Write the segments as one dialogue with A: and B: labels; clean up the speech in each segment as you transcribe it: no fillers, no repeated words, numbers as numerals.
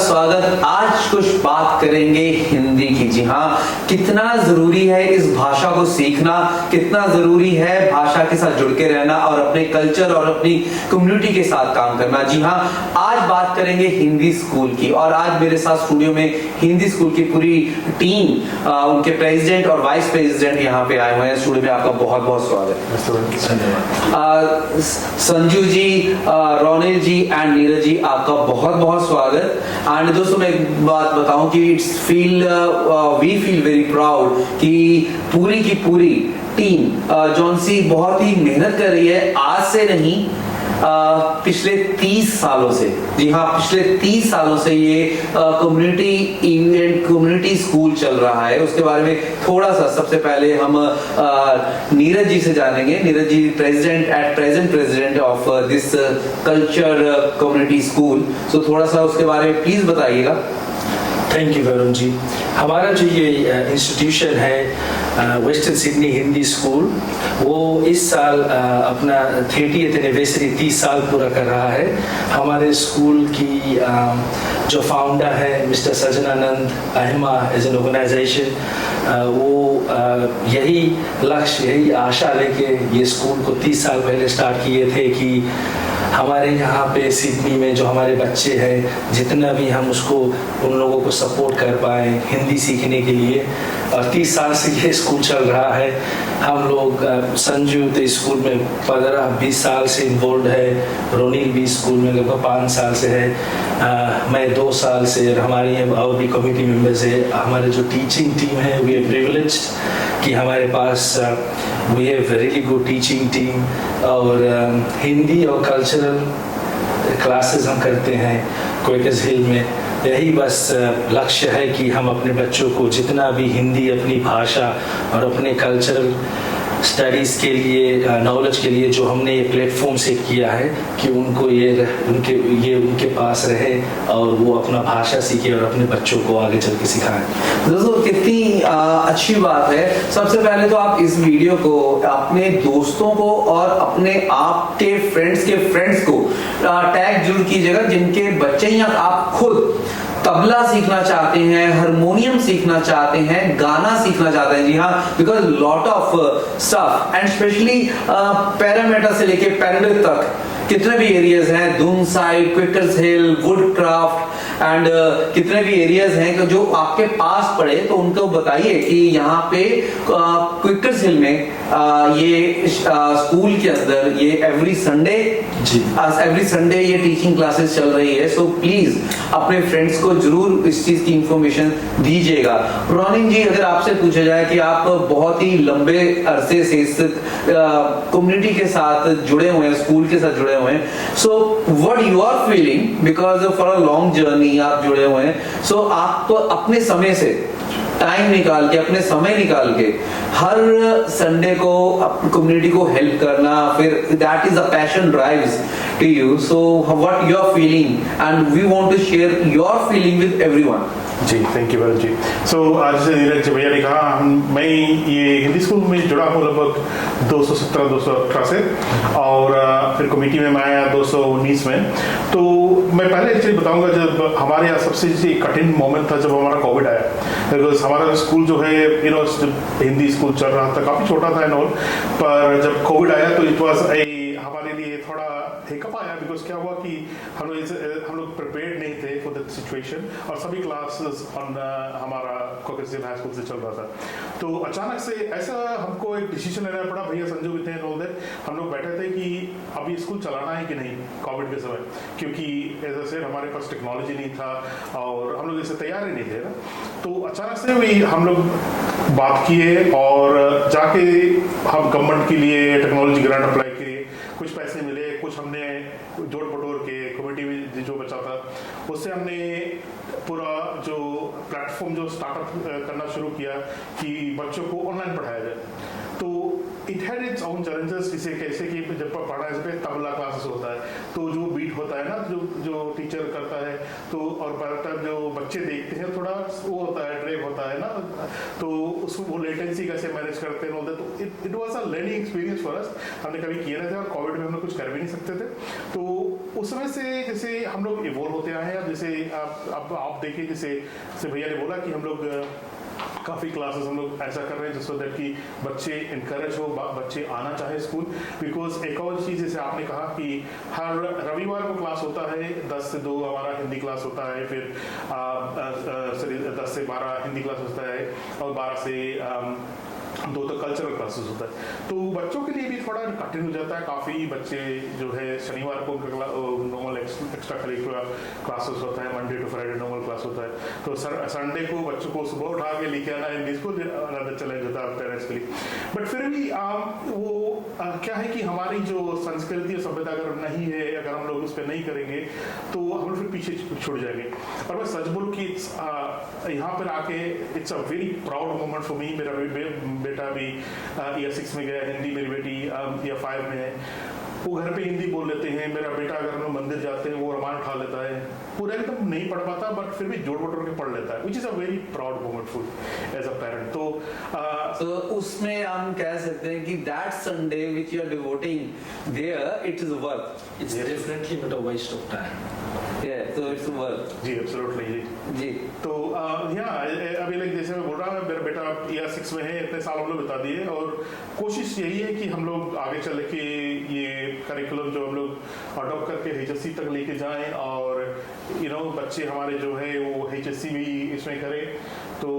A: स्वागत। आज कुछ बात करेंगे हिंदी की। जी हाँ, कितना जरूरी है इस भाषा को सीखना, कितना जरूरी है भाषा के साथ जुड़ के रहना और अपने कल्चर और अपनी कम्युनिटी के साथ काम करना। जी हाँ, आज बात करेंगे हिंदी स्कूल की और आज मेरे साथ स्टूडियो में हिंदी स्कूल की पूरी टीम, उनके प्रेसिडेंट और वाइस प्रेसिडेंट यहाँ पे आए हुए हैं। स्टूडियो में आपका बहुत बहुत स्वागत है। संजू जी, रोनिल जी एंड नीरज जी, आपका बहुत बहुत स्वागत। एंड दोस्तों, मैं एक बात बताऊं कि वी फील वेरी प्राउड कि पूरी की पूरी टीम जॉनसी बहुत ही मेहनत कर रही है, आज से नहीं पिछले 30 सालों से। जी हाँ, पिछले 30 सालों से ये कम्युनिटी इवेंट, कम्युनिटी स्कूल चल रहा है। उसके बारे में थोड़ा सा सबसे पहले हम नीरज जी से जानेंगे। Neeraj ji president of this culture community school, so थोड़ा सा उसके बारे में प्लीज बताइएगा।
B: Thank you Varun ji. हमारा जो ये इंस्टीट्यूशन है वेस्टर्न सिडनी हिंदी स्कूल, वो इस साल अपना 30th एनिवर्सरी 30 साल पूरा कर रहा है। हमारे स्कूल की जो फाउंडर है मिस्टर सजनानंद अहिमा एज एन ऑर्गेनाइजेशन, वो यही लक्ष्य, यही आशा लेके ये स्कूल को 30 साल पहले स्टार्ट किए थे कि हमारे यहाँ पे सिडनी में जो हमारे बच्चे हैं, जितना भी हम उसको उन लोगों को सपोर्ट कर पाए हिंदी सीखने के लिए। और 30 साल से ये स्कूल चल रहा है। हम लोग संजू तो स्कूल में 15-20 साल से इन्वॉल्व है, रोनिल भी स्कूल में लगभग 5 साल से है, मैं 2 साल से, और हमारे और भी कमिटी मेंबर्स है। हमारे जो टीचिंग टीम है, वी आर प्रिविलेज्ड कि हमारे पास we have really good teaching team, और हिंदी और कल्चरल क्लासेस हम करते हैं क्वेकर्स हिल में। यही बस लक्ष्य है कि हम अपने बच्चों को जितना भी हिंदी, अपनी भाषा और अपने कल्चरल स्टडीज के लिए, नॉलेज के लिए जो हमने ये प्लेटफॉर्म सेट किया है, कि उनको ये उनके पास रहे और वो अपना भाषा सीखे और अपने बच्चों को आगे चल के सिखाएं।
A: दोस्तों, कितनी अच्छी बात है। सबसे पहले तो आप इस वीडियो को अपने दोस्तों को और अपने आपके फ्रेंड्स को टैग जरूर कीजिएगा, जिनके बच्चे या आप खुद तबला सीखना चाहते हैं, हारमोनियम सीखना चाहते हैं, गाना सीखना चाहते हैं। जी हाँ, because lot of stuff and specially parameter से लेके पैराडिक तक कितने भी एरियाज हैं, धूम साइड, क्विकर्स हिल, वुड क्राफ्ट एंड कितने भी एरियाज हैं जो आपके पास पड़े, तो उनको बताइए कि यहाँ पे क्विकर्स हिल में ये स्कूल के अंदर ये एवरी संडे ये टीचिंग क्लासेस चल रही है। सो प्लीज अपने फ्रेंड्स को जरूर इस चीज की इंफॉर्मेशन दीजिएगा। रोनिल जी, अगर आपसे पूछा जाए कि आप बहुत ही लंबे अरसे से इस कम्युनिटी के साथ जुड़े हुए हैं, स्कूल के साथ जुड़े हुए हैं, so what you are feeling, because for a long journey आप जुड़े हुए हैं। सो आप अपने समय से टाइम निकाल के, अपने समय निकाल के हर संडे को कम्युनिटी को हेल्प करना, फिर that is a passion drives to you. So what you are feeling and we want to share your feeling with everyone.
C: जी, thank you Varun ji. So आज से नीरज भैया ने कहा, मैं ये हिंदी स्कूल में जुड़ा हूँ लगभग 217-218 से, और फिर कमेटी में मैं आया 219 में। तो मैं पहले एक चीज़ बताऊंगा, जब हमारे यहाँ सबसे कठिन मोमेंट था जब हमारा कोविड आया, बिकॉज हमारा स्कूल जो है हिंदी स्कूल चल रहा था, काफ़ी छोटा था एंड ऑल, पर जब कोविड आया तो इट वॉज हमारे लिए थोड़ा हिकअप आया। बिकॉज क्या हुआ कि हम लोग प्रिपेयर्ड नहीं थे फॉर दैट सिचुएशन, और सभी क्लासेस हमारा क्वेकर्स हिल हाई स्कूल से चल रहा था। तो अचानक से ऐसा हमको एक डिसीजन लेना पड़ा। भैया संजू भी थे, हम लोग बैठे थे कि अब ये स्कूल चलाना है कि नहीं कोविड के समय, क्योंकि एज ए हमारे पास टेक्नोलॉजी नहीं था और हम लोग इससे तैयार ही नहीं थे ना। तो अचानक से भी हम लोग बात किए और जाके हम गवर्नमेंट के लिए टेक्नोलॉजी ग्रांट अप्लाई किए, कुछ पैसे मिले, कुछ हमने जोड़ बटोर के कमेटी में जो बचा था उससे हमने पूरा जो प्लेटफॉर्म जो स्टार्टअप करना शुरू किया कि बच्चों को ऑनलाइन पढ़ाया जाए। तो it had its own challenges. इसे कैसे कि जब पढ़ाने से पहले तबला क्लासेस होता है, तो जो बीट होता है ना, जो टीचर करता है, तो और पर जो बच्चे देखते हैं थोड़ा वो होता है, ड्रेव होता है ना, तो उसको वो लेटेंसी कैसे मैनेज करते हैं, तो it was a learning experience for us. हमने कभी किया नहीं था और कोविड में हम लोग कुछ कर भी नहीं सकते थे। तो उस समय से जैसे हम लोग इवॉल्व होते आए हैं। अब जैसे आप देखिए, जैसे भैया ने बोला कि हम लोग काफ़ी क्लासेस हम लोग ऐसा कर रहे हैं जिससे दैट कि बच्चे इनकरेज हो, बच्चे आना चाहे स्कूल। बिकॉज एक और चीज़ जैसे आपने कहा कि हर रविवार को क्लास होता है, 10 से 2 हमारा हिंदी क्लास होता है, फिर 10 से 12 हिंदी क्लास होता है, और 12 से 2 तो कल्चरल क्लासेस होता है। तो बच्चों के लिए भी थोड़ा कठिन हो जाता है। काफ़ी बच्चे जो है शनिवार को नॉर्मल एक्स्ट्रा करिकुलर क्लासेस होता है, Monday to Friday normal class होता है। तो संडे को बच्चों को सुबह उठा के लेके आना हिंदी स्कूल, अलग चैलेंज होता है पेरेंट्स के लिए। बट फिर भी क्या है कि हमारी जो संस्कृति और सभ्यता अगर नहीं है, अगर हम लोग उस पर नहीं करेंगे तो हम लोग फिर पीछे छूट जाएंगे। और मैं सच बोलूँ कि यहाँ पर आके it's a very proud moment for me. मेरा बेटा भी ईयर 6 में गया, हिंदी मेरी बेटी ईयर 5 में है। वो घर पे हिंदी बोल लेते हैं। मेरा बेटा अगर हम लोग मंदिर जाते हैं वो रामायण उठा लेता है, पूरा एकदम नहीं पढ़ पाता बट फिर भी जोड़ बटोर के पढ़ लेता है, which is a very proud moment for as a parent. तो
A: उसमें हम कह सकते हैं कि that Sunday which you are devoting there, it is worth,
B: It's definitely not a waste of time.
A: so it's worth।
C: जी एब्सोल्युटली जी। तो अभी लाइक जैसे मैं बोल रहा हूँ, मेरा बेटा ईयर 6 में है, इतने साल हम लोग बता दिए, और कोशिश यही है कि हम लोग आगे चल के ये करिकुलम जो हम लोग अडॉप्ट करके HSC तक लेके जाएं, और बच्चे हमारे जो है वो HSC भी इसमें करें। तो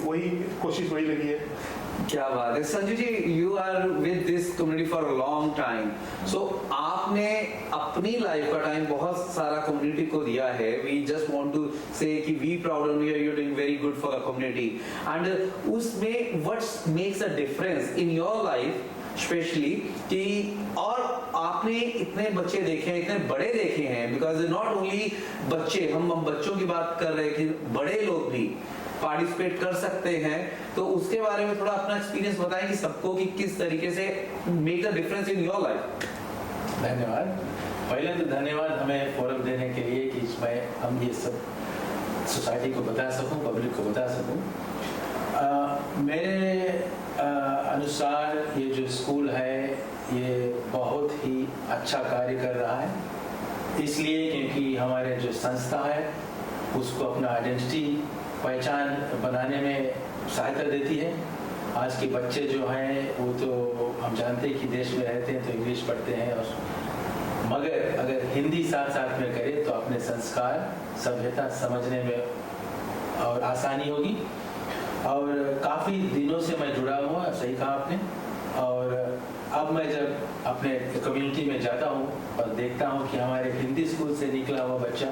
C: वही कोशिश वही लगी है।
A: क्या बात है Sanju ji, you are with this community for a long time. So आपने अपनी लाइफ का टाइम बहुत सारा कम्युनिटी को दिया है। We just want to say कि we proud of you, are doing very good for the community. And उसमें what makes a difference in your life specially कि, और आपने इतने बच्चे देखे हैं, इतने बड़े देखे हैं, बिकॉज नॉट ओनली बच्चे, हम बच्चों की बात कर रहे हैं कि बड़े लोग भी पार्टिसिपेट कर सकते हैं। तो उसके बारे में थोड़ा अपना एक्सपीरियंस बताएं कि सबको कि किस तरीके से make the difference in your life.
D: धन्यवाद। पहले तो धन्यवाद हमें फोरम देने के लिए कि इसमें हम ये सब सोसाइटी को बता सकूं, पब्लिक को बता सकूं। मेरे अनुसार ये जो स्कूल है ये बहुत ही अच्छा कार्य कर रहा है, इसलिए क्योंकि हमारे जो संस्था है उसको अपना आइडेंटिटी, पहचान बनाने में सहायता देती है। आज के बच्चे जो हैं वो तो हम जानते हैं कि देश में रहते हैं तो इंग्लिश पढ़ते हैं, और मगर अगर हिंदी साथ साथ में करें तो अपने संस्कार, सभ्यता समझने में और आसानी होगी। और काफ़ी दिनों से मैं जुड़ा हुआ, सही कहा आपने। और अब मैं जब अपने कम्युनिटी में जाता हूँ और देखता हूँ कि हमारे हिंदी स्कूल से निकला हुआ बच्चा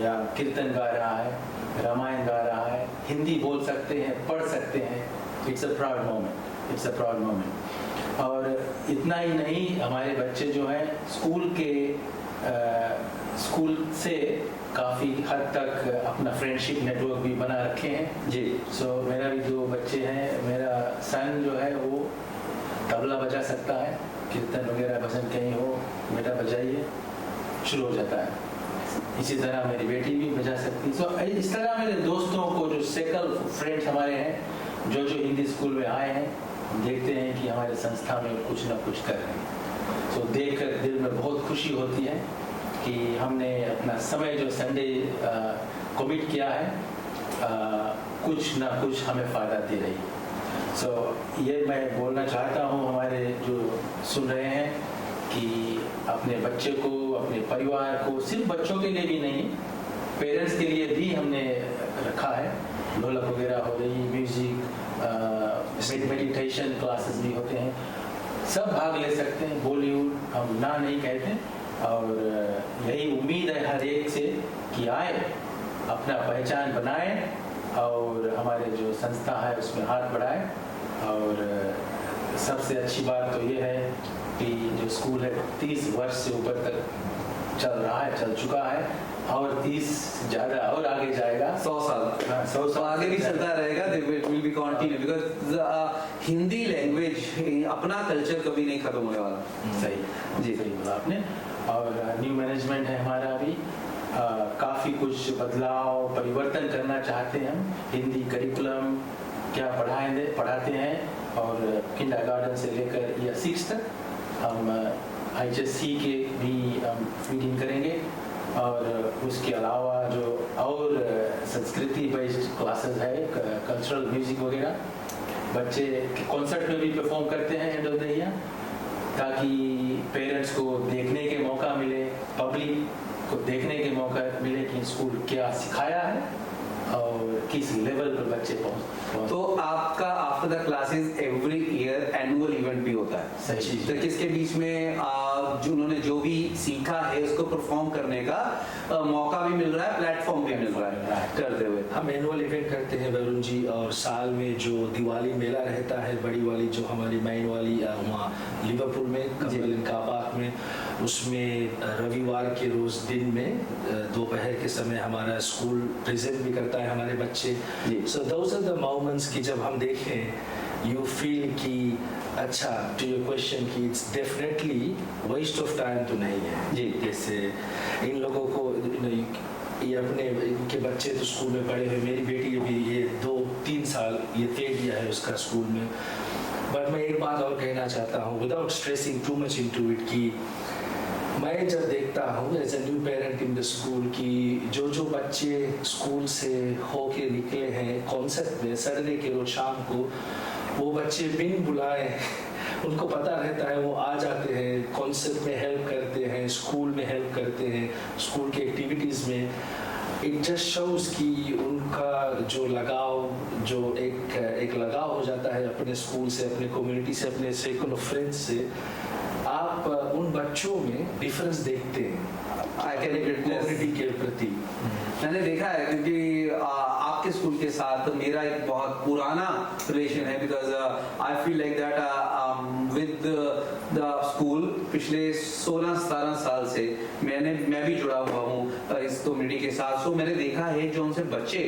D: या कीर्तन गा रहा है, रामायण गा रहा है, हिंदी बोल सकते हैं, पढ़ सकते हैं, it's a proud moment, it's a proud moment. और इतना ही नहीं, हमारे बच्चे जो हैं स्कूल से काफ़ी हद तक अपना फ्रेंडशिप नेटवर्क भी बना रखे हैं जी। सो मेरा भी 2 बच्चे हैं। मेरा सन जो है वो तबला बजा सकता है, कीर्तन वगैरह भजन कहीं हो, बेटा बजाइए, शुरू हो जाता है। इसी तरह मेरी बेटी भी बजा सकती है। सो इस तरह मेरे दोस्तों को, जो सेकल फ्रेंड्स हमारे हैं, जो हिंदी स्कूल में आए हैं, देखते हैं कि हमारे संस्था में कुछ ना कुछ कर रहे हैं। सो देखकर दिल में बहुत खुशी होती है कि हमने अपना समय जो संडे कमिट किया है, कुछ ना कुछ हमें फ़ायदा दे रही है। सो ये मैं बोलना चाहता हूँ हमारे जो सुन रहे हैं कि अपने बच्चे को, अपने परिवार को, सिर्फ बच्चों के लिए भी नहीं, पेरेंट्स के लिए भी हमने रखा है। ढोलक वगैरह हो रही, म्यूजिक, मेडिटेशन क्लासेस भी होते हैं, सब भाग ले सकते हैं। बॉलीवुड हम ना नहीं कहते, और यही उम्मीद है हर एक से कि आए, अपना पहचान बनाए, और हमारे जो संस्था है उसमें हाथ बढ़ाए। और सबसे अच्छी बात तो ये है कि जो स्कूल है 30 वर्ष से ऊपर तक चल रहा है, चल चुका है, और 30 ज़्यादा और आगे जाएगा,
A: 100 साल।
D: 100 साल
A: आगे भी चलता रहेगा, will be continue, because Hindi language, अपना कल्चर कभी नहीं खत्म होने वाला।
D: सही
A: जी,
D: सही बोला आपने। और न्यू मैनेजमेंट है हमारा अभी, काफ़ी कुछ बदलाव, परिवर्तन करना चाहते हैं हम। हिंदी करिकुलम क्या पढ़ाते हैं, और किंडरगार्टन से लेकर ईयर 6 तक हम HSC के भी मीटिंग करेंगे और उसके अलावा जो और संस्कृति बेस्ड क्लासेस है, कल्चरल म्यूजिक वगैरह, बच्चे कॉन्सर्ट में भी परफॉर्म करते हैं एंड ऑफ द ईयर, ताकि पेरेंट्स को देखने के मौका मिले, पब्लिक को देखने के मौका मिले कि स्कूल क्या सिखाया है और किस लेवल पर बच्चे पहुंच।
A: तो आपका after the classes every year annual event भी होता है,
D: सही।
A: तो किसके बीच में जिन्होंने जो भी सीखा है उसको परफॉर्म करने का मौका भी मिल रहा है, प्लेटफॉर्म भी मिल रहा है करते हुए।
B: हम एनुअल इवेंट करते हैं वरुण जी, और साल में जो दिवाली मेला रहता है बड़ी वाली, जो हमारी माइन वाली वहाँ लिवरपूल में कम्बलिन कार पार्क में, उसमें रविवार के रोज दिन में दोपहर के समय हमारा स्कूल प्रेजेंट भी करता है हमारे बच्चे। So those are the moments कि जब हम देखें यू फील कि अच्छा, टू योर क्वेश्चन कि it's definitely waste of time तो नहीं है जी। जैसे इन लोगों को ये अपने इनके बच्चे तो स्कूल में पढ़े हुए, मेरी बेटी अभी ये 2-3 साल ये तेज दिया है उसका स्कूल में। बट मैं एक बात और कहना चाहता हूँ without stressing too much into it, कि मैं जब देखता हूँ as a new parent in the school कि जो बच्चे स्कूल से होके निकले हैं कॉन्सेप्ट में, सैटरडे के रोज शाम को वो बच्चे बिन बुलाए उनको पता रहता है, वो आ जाते हैं, कॉन्सेप्ट में हेल्प करते हैं, स्कूल में हेल्प करते हैं, स्कूल के एक्टिविटीज़ में। इट जस्ट शोज़ कि उनका जो लगाव, जो एक लगाव हो जाता है अपने स्कूल से, अपने कम्युनिटी से, अपने सर्कल ऑफ फ्रेंड्स से। आप उन बच्चों में डिफरेंस देखते हैं कम्युनिटी के प्रति।
A: मैंने देखा है क्योंकि आपके स्कूल के साथ मेरा एक बहुत पुराना रिलेशन है, because I feel like that with the school पिछले 16-17 साल से मैं भी जुड़ा हुआ हूँ इस कम्युनिटी के साथ। सो मैंने देखा है जो उनसे बच्चे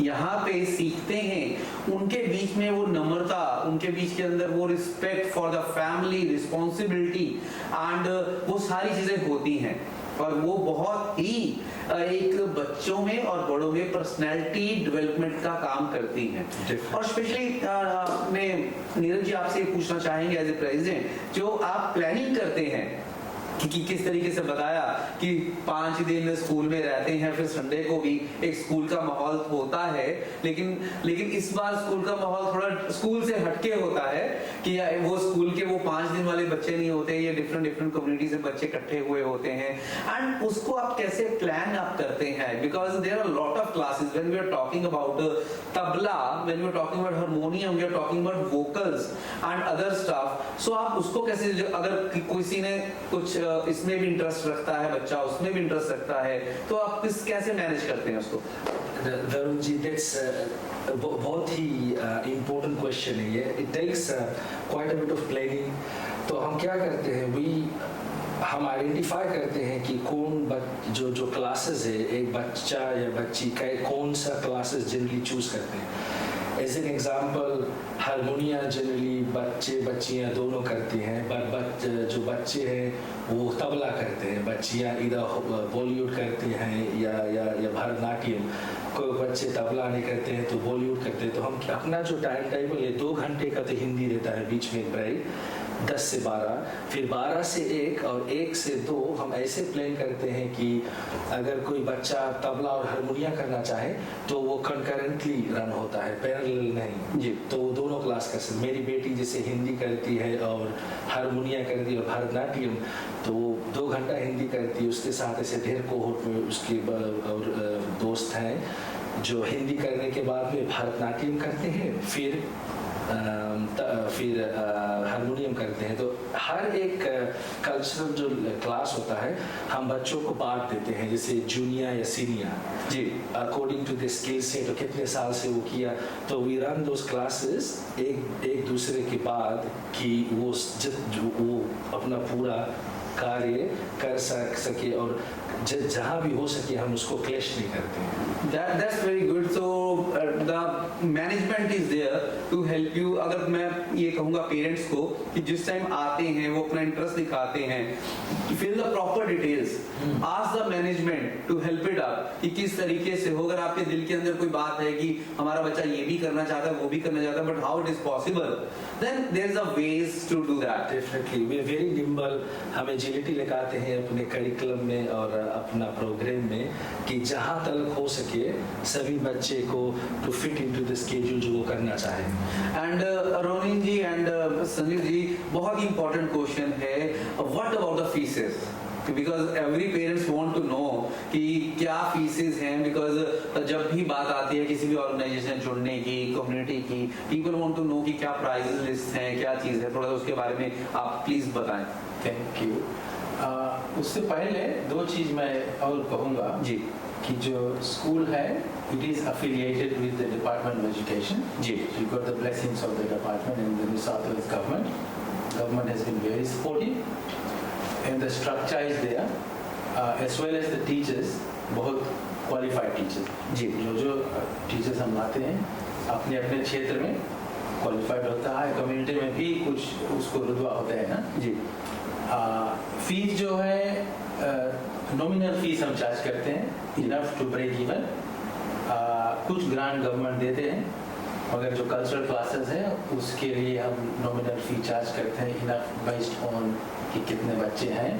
A: यहाँ पे सीखते हैं, उनके बीच में वो नम्रता, उनके बीच के अंदर वो respect for the family, responsibility and वो सारी चीजें होती हैं, और वो बहुत ही एक बच्चों में और बड़ों में पर्सनैलिटी डेवलपमेंट का काम करती हैं। और स्पेशली मैं नीरज जी आपसे पूछना चाहेंगे एज ए प्रेसिडेंट, जो आप प्लानिंग करते हैं कि किस तरीके से बताया कि 5 दिन स्कूल में रहते हैं, फिर संडे को भी एक स्कूल का माहौल होता है, लेकिन इस बार स्कूल का माहौल थोड़ा स्कूल से हटके होता है कि वो स्कूल के वो 5 दिन वाले बच्चे नहीं होते, ये डिफरेंट कम्युनिटी से बच्चे इकट्ठे हुए होते हैं। एंड उसको आप कैसे प्लान आप करते हैं, because there are lot of classes when we are talking about tabla, when we are talking about harmonium, we are talking about vocals and other stuff. So आप उसको कैसे, अगर किसी ने कुछ इसमें भी इंटरेस्ट रखता है, बच्चा उसमें भी इंटरेस्ट रखता है, तो आप कैसे मैनेज करते हैं उसको?
B: वरुण जी, दैट्स बहुत ही इम्पोर्टेंट क्वेश्चन है ये। It takes quite a bit of planning. तो हम क्या करते हैं, हम आइडेंटिफाई करते हैं कि कौन जो क्लासेस है, एक बच्चा या बच्ची कौन सा क्लासेस जनरली चूज करते हैं। एज एन एग्जाम्पल, हारमोनिया जनरली बच्चियाँ दोनों करती हैं, बट जो बच्चे हैं वो तबला करते हैं, बच्चियाँ इधर बॉलीवुड करती हैं या भरतनाट्यम। कोई बच्चे तबला नहीं करते हैं तो बॉलीवुड करते हैं। तो हम अपना जो टाइम टेबल है, 2 घंटे का तो हिंदी रहता है, बीच में ब्रेक 10 से 12, फिर 12 से 1 और 1 से 2 हम ऐसे प्लान करते हैं कि अगर कोई बच्चा तबला और हारमोनिया करना चाहे तो वो कंकरेंटली रन होता है, पैरेलल नहीं जी। तो वो दोनों क्लास कर सकते। मेरी बेटी जैसे हिंदी करती है और हारमोनिया करती है और भरतनाट्यम, तो वो 2 घंटा हिंदी करती है। उसके साथ ऐसे ढेर कोहोर्ट में उसके और दोस्त हैं जो हिंदी करने के बाद में भरतनाट्यम करते हैं, फिर हारमोनियम करते हैं। तो हर एक कल्चरल जो क्लास होता है हम बच्चों को बांट देते हैं, जैसे जूनियर या सीनियर जी, according to the skill set और कितने साल से वो किया। तो वी रन दोस क्लासेस एक दूसरे के बाद कि वो अपना पूरा कार्य कर सके और जहाँ भी हो सके हम उसको क्लैश नहीं करते हैं।
A: That's very good. So the management is there to help you. अगर मैं ये कहूँगा पेरेंट्स को कि जिस टाइम आते हैं वो अपना इंटरेस्ट दिखाते हैं, fill the proper details, ask the management to help it up कि किस तरीके से हो. अगर आपके दिल के अंदर कोई बात है कि हमारा बच्चा ये भी करना चाहता है वो भी करना चाहता है, but how it is possible, then there's a ways to do that.
B: Definitely, we are very nimble. हम एजिलिटी लगाते हैं अपने करिकुलम में और अपना प्रोग्राम में कि जहाँ तक हो सके सभी बच्चे को to fit into the schedule जो वो करना चाहे.
A: एंड रोनिन जी एंड संजीव जी, बहुत ही इंपॉर्टेंट क्वेश्चन है, what about the fees? Because every parents want to know कि क्या फीसेस हैं, बिकॉज जब भी बात आती है किसी भी ऑर्गेनाइजेशन जुड़ने की, कम्युनिटी की, पीपल वांट टू नो कि क्या प्राइस लिस्ट हैं, क्या चीज़ है, थोड़ा सा उसके बारे में आप प्लीज बताएं.
D: Thank you. उससे पहले दो चीज़ मैं और कहूँगा
A: जी
D: कि जो स्कूल है it is affiliated with the department of education.
A: जी.
D: You got the blessings of the department and the New South Wales government has been very supportive and the structure is there as well as the teachers, बहुत qualified teachers.
A: जी.
D: जो teachers हम लाते हैं अपने अपने क्षेत्र में क्वालिफाइड होता है, कम्युनिटी में भी कुछ उसको रुतबा होता है ना.
A: जी.
D: फीस जो है नॉमिनल फीस हम चार्ज करते हैं, इनफ टू ब्रेक इवन. कुछ ग्रांट गवर्नमेंट देते हैं, मगर जो कल्चरल क्लासेस है उसके लिए हम नॉमिनल फी चार्ज करते हैं, इनफ बेस्ड ऑन कि कितने बच्चे हैं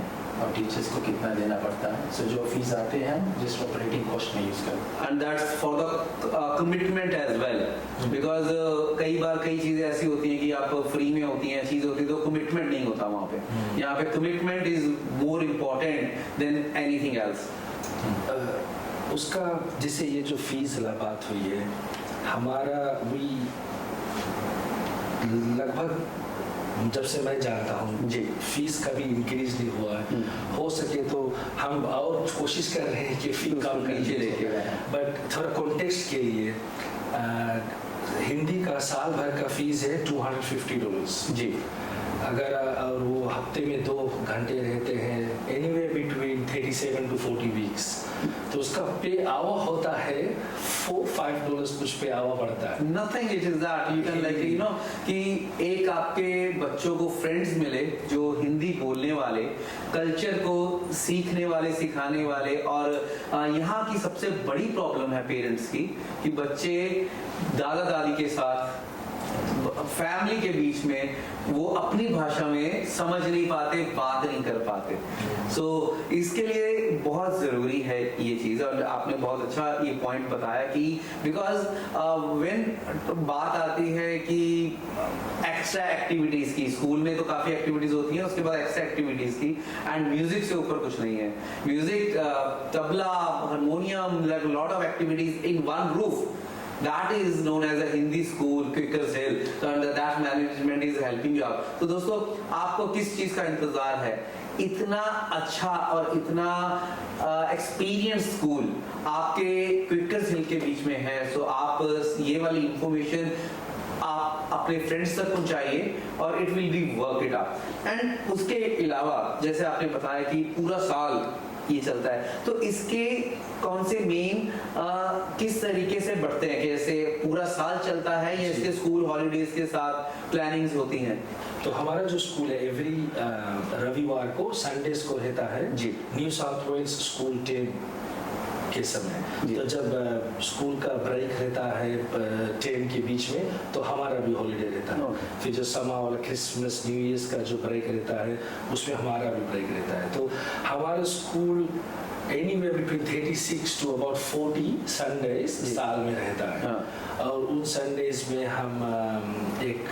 D: और टीचर्स को कितना देना पड़ता है. सो जो फीस आते हैं हम जिस ऑपरेटिंग कॉस्ट में यूज करते हैं.
A: And that's for the commitment as well, because कई बार कई चीजें ऐसी होती हैं कि आप फ्री में होती हैं, चीज होती है तो कमिटमेंट नहीं होता वहाँ पे. यहाँ पे commitment is more important than anything else.
B: उसका जैसे ये जो फीस वाला बात हुई है, हमारा भी लगभग जब से मैं जानता हूँ
A: जी
B: फीस कभी इंक्रीज नहीं हुआ है. हो सके तो हम और कोशिश कर रहे हैं कि फी कम
A: नीचे लेके
B: कर, बट थोड़ा कॉन्टेक्स्ट के लिए हिंदी का साल भर का फीस है $250.
A: जी.
B: अगर और वो हफ्ते में 2 घंटे रहते हैं, एनीवे बिटवीन 37 to 40 वीक्स, तो उसका पे आवर होता है $4-5 कुछ पे आवर पड़ता है.
A: Nothing it is that you can like you know कि एक आपके बच्चों को फ्रेंड्स मिले जो हिंदी बोलने वाले, कल्चर को सीखने वाले, सिखाने वाले. और यहाँ की सबसे बड़ी प्रॉब्लम है पेरेंट्स की कि बच्चे दादा दादी के साथ फैमिली के बीच में वो अपनी भाषा में समझ नहीं पाते, बात नहीं कर पाते. सो इसके लिए बहुत ज़रूरी है ये चीज़. और आपने बहुत अच्छा ये पॉइंट बताया कि बिकॉज व्हेन बात आती है कि एक्स्ट्रा एक्टिविटीज़ की, स्कूल में तो काफ़ी एक्टिविटीज़ होती हैं, उसके बाद एक्स्ट्रा एक्टिविटीज़ की, एंड म्यूजिक से ऊपर कुछ नहीं है. Music, tabla, harmonium, lot of activities in one roof. That is known as a Hindi school, Quakers Hill. So that management is helping you out. तो दोस्तों आपको किस चीज का इंतजार है? इतना अच्छा और इतना एक्सपीरियंस स्कूल आपके क्विकर्स हिल के बीच में है. सो आप ये वाली इंफॉर्मेशन आप अपने फ्रेंड्स तक पहुंचाइए और it will be work it up. And उसके अलावा जैसे आपने बताया कि पूरा साल ये चलता है, तो इसके कौन से मेन किस तरीके से बढ़ते हैं, कैसे पूरा साल चलता है या इसके स्कूल हॉलीडेज के साथ प्लानिंग्स होती हैं?
B: तो हमारा जो स्कूल है एवरी रविवार को, संडेज को रहता है
A: जी.
B: न्यू साउथ वेल्स स्कूल टेम के समय. तो जब स्कूल का ब्रेक रहता है 10 के बीच में, तो हमारा भी हॉलीडे रहता है. फिर जो समर वाला क्रिसमस न्यू ईयर्स का जो ब्रेक रहता है उसमें हमारा भी ब्रेक रहता है. तो हमारा school anywhere between 36 to about 40 Sundays साल में रहता है. और उन संडेज में हम एक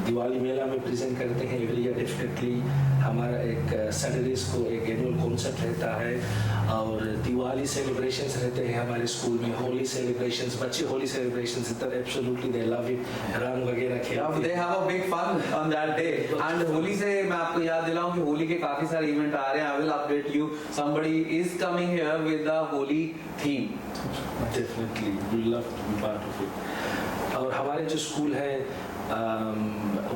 B: दिवाली मेला में प्रेजेंट करते हैं एवरी ईयर. डेफिनेटली हमारा एक सैटरडेज को एक एनुअल कॉन्सर्ट रहता है और दिवाली सेलिब्रेशंस रहते हैं हमारे स्कूल में. होली सेलिब्रेशंस, बच्चे Holi celebrations absolutely they love it. रंग वगैरह खेलते हैं,
A: they have a big fun on that day. And Holi से मैं आपको याद दिलाऊं कि होली के काफी सारे इवेंट आ रहे हैं. I will update you. Somebody everybody is coming here with the holy theme.
B: Definitely we love to be part of it. और हमारे जो स्कूल है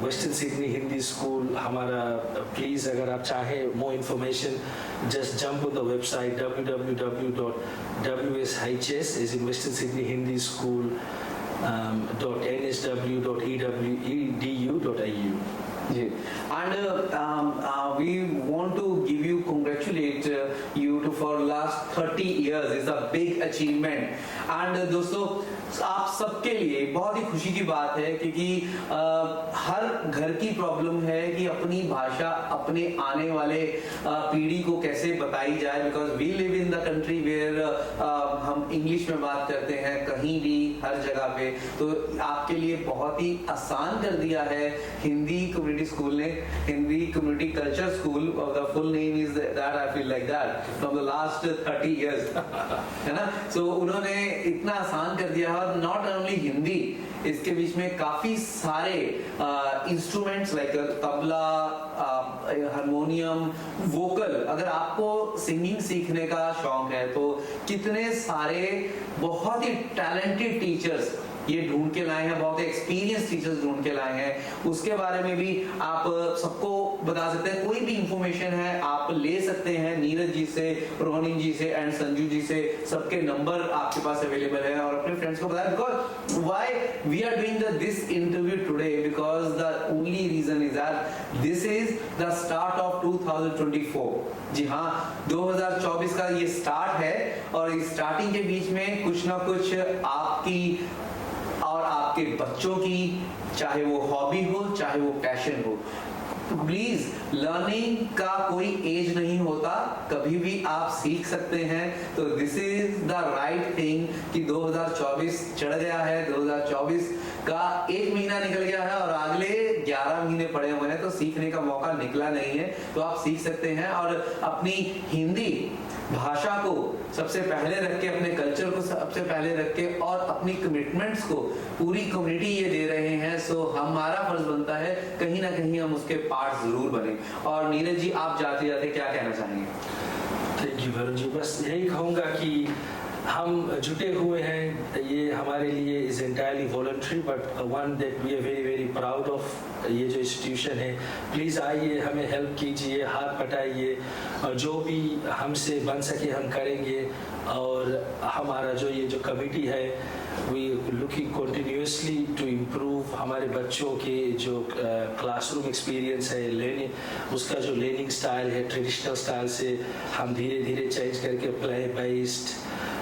B: वेस्टर्न सिडनी हिंदी स्कूल हमारा, प्लीज़ अगर आप चाहें more information just jump on the website www.wshs is in Western Sydney Hindi School .nsw.edu.au.
A: And we want to give you congratulate you to for last 30 years is a big achievement. And दोस्तों आप सबके लिए बहुत ही खुशी की बात है क्योंकि हर घर की प्रॉब्लम है कि अपनी भाषा अपने आने वाले पीढ़ी को कैसे बताई जाए, because we live in the country where हम इंग्लिश में बात करते हैं कहीं भी हर जगह पे। तो आपके लिए बहुत ही आसान कर दिया है हिंदी कम्युनिटी स्कूल ने, Hindi community culture school, the full name is that, I feel like that from the last 30 years है ना। सो उन्होंने इतना आसान कर दिया है। और नॉट ओनली हिंदी, इसके बीच में काफी सारे instruments like tabla, harmonium, vocal. अगर आपको सिंगिंग सीखने का शौक है तो कितने सारे बहुत ही टैलेंटेड टीचर्स ये ढूंढ के लाए हैं, बहुत एक्सपीरियंस टीचर्स ढूंढ के लाए हैं। उसके बारे में भी आप सबको बता सकते हैं। कोई भी इंफॉर्मेशन है आप ले सकते हैं नीरज जी से, रोनिन जी से एंड संजू जी से, सबके नंबर आपके पास अवेलेबल है। और अपने फ्रेंड्स को बताया, because why we are doing this interview today, because the only reason is that this is the start of 2024। जी हाँ, 2024 का ये स्टार्ट है और इस स्टार्टिंग के बीच में कुछ ना कुछ आपकी और आपके बच्चों की, चाहे वो हॉबी हो चाहे वो पैशन हो, प्लीज लर्निंग का कोई एज नहीं होता, कभी भी आप सीख सकते हैं। तो this is the right thing कि 2024 चढ़ गया है, 2024 का 1 महीना निकल गया है और अगले 11 महीने पड़े हुए हैं, तो सीखने का मौका निकला नहीं है। तो आप सीख सकते हैं और अपनी हिंदी भाषा को सबसे पहले रख के, अपने कल्चर को सबसे पहले रख के और अपनी कमिटमेंट्स को पूरी कम्युनिटी ये दे रहे हैं। सो हमारा फर्ज बनता है कहीं ना कहीं हम उसके पार्ट जरूर बने। और नीरज जी, आप जाते जाते क्या कहना चाहेंगे?
B: थैंक यू वरुण जी। बस यही कहूँगा कि हम जुटे हुए हैं, ये हमारे लिए is entirely voluntary but one that we are very very proud of. ये जो इंस्टीट्यूशन है, प्लीज़ आइए, हमें हेल्प कीजिए, हाथ बटाइए, और जो भी हमसे बन सके हम करेंगे। और हमारा जो ये जो कमिटी है, we looking continuously to improve हमारे बच्चों के जो क्लासरूम एक्सपीरियंस है, लर्निंग, उसका जो लर्निंग स्टाइल है ट्रेडिशनल स्टाइल से हम धीरे धीरे चेंज करके प्ले बेस्ड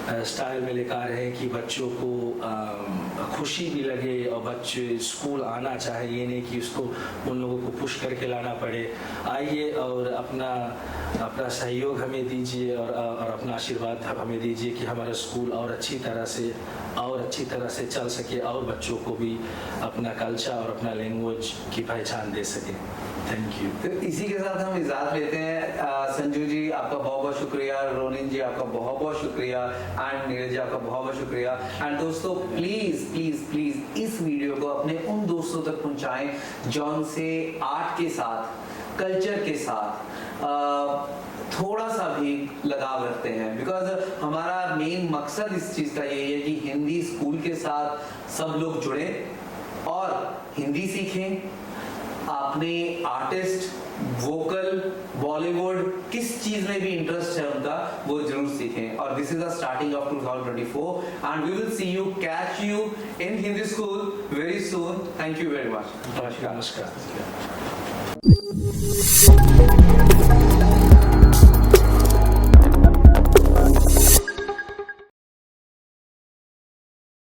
B: स्टाइल में लेकर आ रहे हैं कि बच्चों को खुशी भी लगे और बच्चे स्कूल आना चाहे, ये नहीं कि उसको उन लोगों को पुश करके लाना पड़े। आइए और अपना सहयोग हमें दीजिए और अपना आशीर्वाद हमें दीजिए कि हमारा स्कूल और अच्छी तरह से चल सके और बच्चों को भी अपना कल्चर और अपना लैंग्वेज की पहचान दे सके। Thank you.
A: तो इसी के साथ हम इजाजत लेते हैं। संजू जी आपका बहुत बहुत शुक्रिया, रोनिन जी आपका बहुत बहुत शुक्रिया एंड नीरज जी आपका बहुत बहुत शुक्रिया। एंड दोस्तों प्लीज प्लीज प्लीज इस वीडियो को अपने उन दोस्तों तक पहुंचाएं जौन से आर्ट के साथ, कल्चर के साथ थोड़ा सा भी लगाव रखते हैं। बिकॉज हमारा मेन मकसद इस चीज का यही है कि हिंदी स्कूल के साथ सब लोग जुड़े और हिंदी सीखें। आपने आर्टिस्ट, वोकल, बॉलीवुड, किस चीज में भी इंटरेस्ट है उनका, वो जरूर सीखें। और this is the starting of 2024 and we will see you, catch you in Hindi school very soon. Thank you very much.
B: नमस्कार।